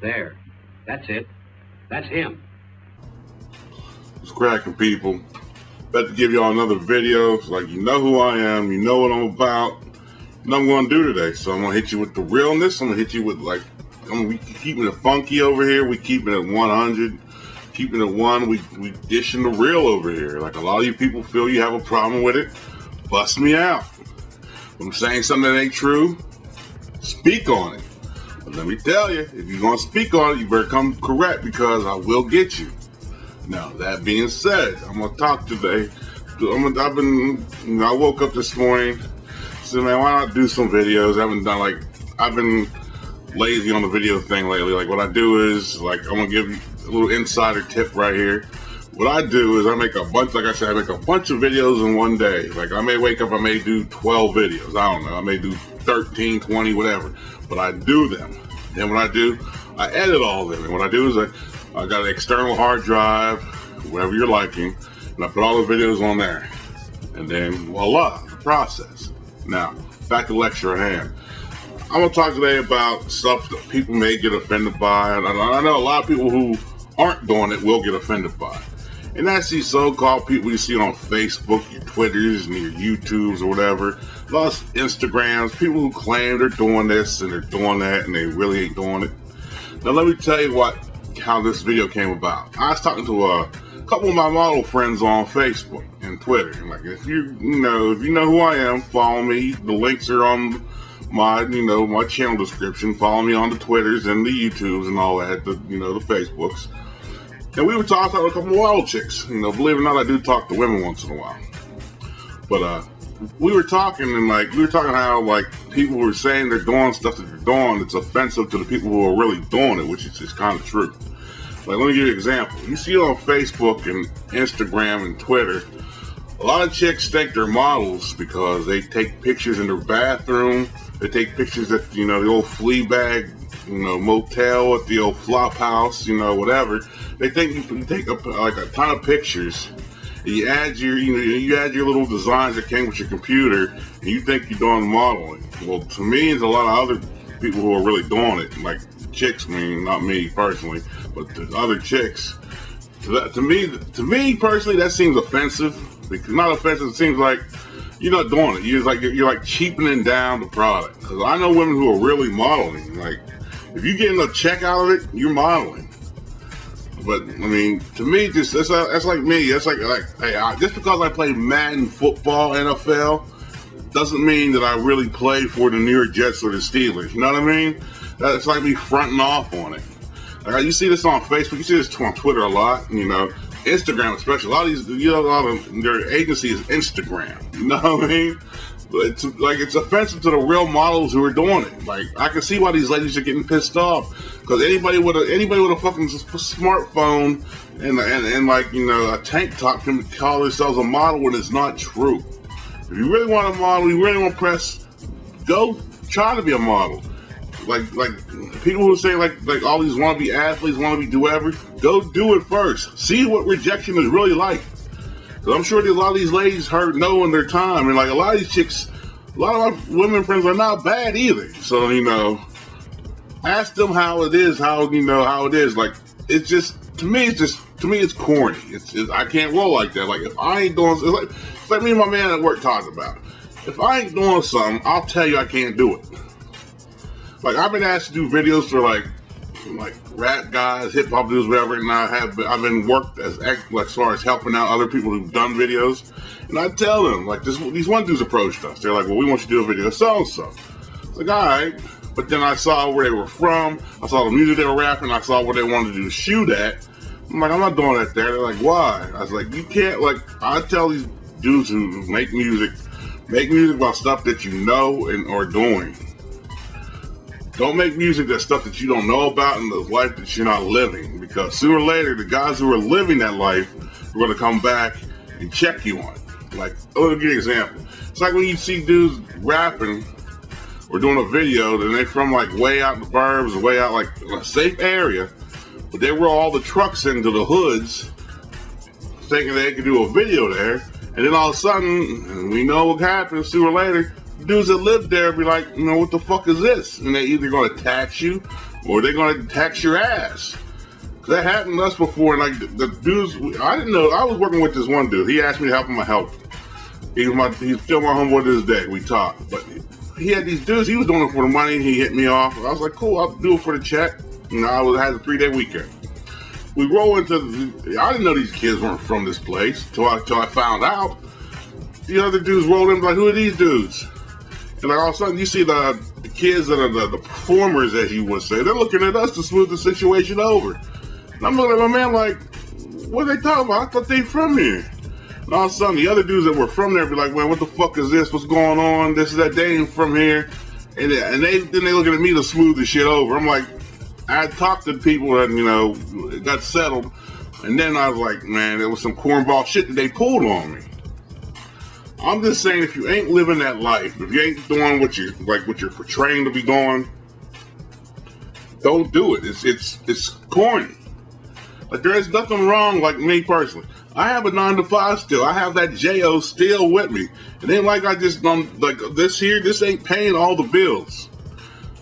There. That's it. That's him. It's cracking, people. About to give y'all another video. It's like, you know who I am, you know what I'm about, and I'm going to do today. So I'm going to hit you with the realness. I'm going to hit you with, like, we keeping it funky over here. We keeping it 100. Keeping it one. We dishing the real over here. Like, a lot of you people feel you have a problem with it. Bust me out. If I'm saying something that ain't true, speak on it. But let me tell you, if you're going to speak on it, you better come correct, because I will get you. Now, that being said, I'm going to talk today. I woke up this morning, said, man, why not do some videos? I've been lazy on the video thing lately. Like, what I do is, like, I'm going to give you a little insider tip right here. What I do is I make a bunch of videos in one day. Like, I may wake up, I may do 12 videos. I don't know. I may do 13, 20, whatever. But I do them. Then what I do, I edit all of them. And what I do is I got an external hard drive, whatever you're liking, and I put all the videos on there. And then, voila, the process. Now, back to the lecture at hand. I'm going to talk today about stuff that people may get offended by. And I know a lot of people who aren't doing it will get offended by. And that's these so-called people you see on Facebook, your Twitters, and your YouTubes or whatever. A lot of Instagrams, people who claim they're doing this and they're doing that and they really ain't doing it. Now let me tell you how this video came about. I was talking to a couple of my model friends on Facebook and Twitter. And like, if you know who I am, follow me. The links are on my channel description. Follow me on the Twitters and the YouTubes and all that, the Facebooks. And we were talking to a couple of model chicks. Believe it or not, I do talk to women once in a while. But we were talking how, like, people were saying they're doing stuff that they're doing that's offensive to the people who are really doing it, which is just kind of true. Like, let me give you an example. You see on Facebook and Instagram and Twitter, a lot of chicks think they're models because they take pictures in their bathroom. They take pictures at, the old Fleabag, motel, at the old flop house, whatever. They think you can take a ton of pictures. And you add your little designs that came with your computer, and you think you're doing modeling. Well, to me, there's a lot of other people who are really doing it, like chicks. I mean, not me personally, but the other chicks. To me personally, that seems offensive. Because not offensive, it seems like you're not doing it. You're like cheapening down the product. Because I know women who are really modeling. Like, if you're getting a check out of it, you're modeling. But I mean, to me, that's like me. That's like hey, just because I play Madden football, NFL, doesn't mean that I really play for the New York Jets or the Steelers. You know what I mean? That's like me fronting off on it. Like, you see this on Facebook. You see this on Twitter a lot. Instagram especially. A lot of their agency is Instagram. You know what I mean? But it's offensive to the real models who are doing it. Like, I can see why these ladies are getting pissed off, because anybody with a fucking smartphone and a tank top can call themselves a model when it's not true. If you really want a model, you really want to press, go try to be a model. Like people who say like all these wannabe athletes, wannabe do whatever, go do it first. See what rejection is really like. Because I'm sure that a lot of these ladies heard no in their time, and like a lot of these chicks, a lot of my women friends are not bad either. So ask them how it is. How it is. Like, it's just to me it's corny. It's I can't roll like that. Like, if I ain't doing, it's like me and my man at work talking about it. If I ain't doing something, I'll tell you I can't do it. Like, I've been asked to do videos for like rap guys, hip hop dudes, whatever, and I've been worked as far as helping out other people who've done videos, and I tell them, like, these one dudes approached us. They're like, well, we want you to do a video so and so. It's like, all right, but then I saw where they were from, I saw the music they were rapping, I saw what they wanted to do shoot at. I'm like, I'm not doing that there. They're like, why? I was like, you can't. Like, I tell these dudes who make music about stuff that you know and are doing. Don't make music that's stuff that you don't know about and the life that you're not living. Because sooner or later, the guys who are living that life are going to come back and check you on it. Like, let me give you an example. It's like when you see dudes rapping or doing a video, and they're from like way out in the burbs or way out like in a safe area, but they roll all the trucks into the hoods thinking they could do a video there. And then all of a sudden, we know what happens sooner or later, dudes that live there be like, what the fuck is this? And they're either going to tax you, or they're gonna tax your ass. That happened to us before, and like the dudes, I didn't know. I was working with this one dude. He asked me to help him. I helped. He's still my homeboy to this day. We talked, but he had these dudes. He was doing it for the money. And he hit me off. I was like, cool, I'll do it for the check. You know, I had a 3-day weekend. We roll into. I didn't know these kids weren't from this place till I found out. The other dudes rolled in like, who are these dudes? And like all of a sudden, you see the kids that are the performers, as you would say. They're looking at us to smooth the situation over. And I'm looking at my man like, what are they talking about? I thought they from here. And all of a sudden, the other dudes that were from there be like, man, what the fuck is this? What's going on? This is that. They ain't from here. And then they looking at me to smooth the shit over. I'm like, I talked to people that, you know, it got settled. And then I was like, man, there was some cornball shit that they pulled on me. I'm just saying, if you ain't living that life, if you ain't doing what you're portraying to be doing, don't do it. It's corny. Like, there is nothing wrong, like me personally. I have a 9-to-5 still. I have that J.O. still with me. It ain't like I just like this ain't paying all the bills.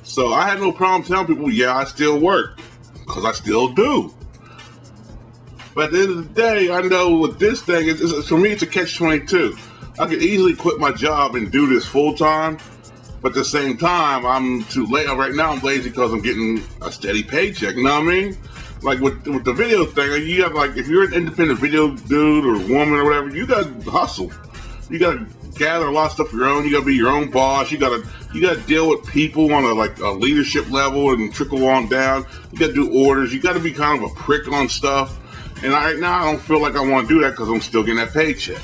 So I had no problem telling people, yeah, I still work. Because I still do. But at the end of the day, I know with this thing, for me, it's a catch-22. I could easily quit my job and do this full-time. But at the same time, I'm too late. Right now, I'm lazy because I'm getting a steady paycheck. You know what I mean? Like with the video thing, you have like, if you're an independent video dude or woman or whatever, you gotta hustle. You gotta gather a lot of stuff your own. You gotta be your own boss. You gotta deal with people on a leadership level and trickle on down. You gotta do orders. You gotta be kind of a prick on stuff. And right now, I don't feel like I want to do that because I'm still getting that paycheck.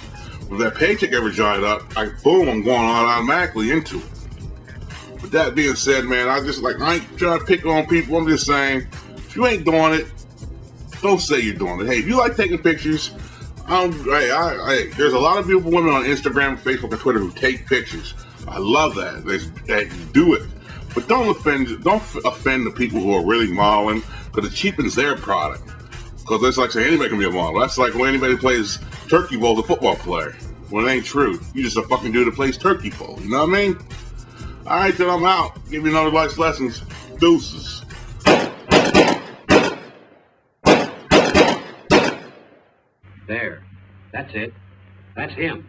If that paycheck ever dried up, I'm going on automatically into it. With that being said, man, I ain't trying to pick on people. I'm just saying, if you ain't doing it, don't say you're doing it. Hey, if you like taking pictures, there's a lot of beautiful women on Instagram, Facebook, and Twitter who take pictures. I love that. They do it. But don't offend the people who are really modeling, because it cheapens their product. Because that's like saying anybody can be a model. That's like when anybody plays turkey bowl as a football player. Well, it ain't true. You just a fucking dude that plays turkey bowl. You know what I mean? All right, then I'm out. Give you another life's lessons. Deuces. There. That's it. That's him.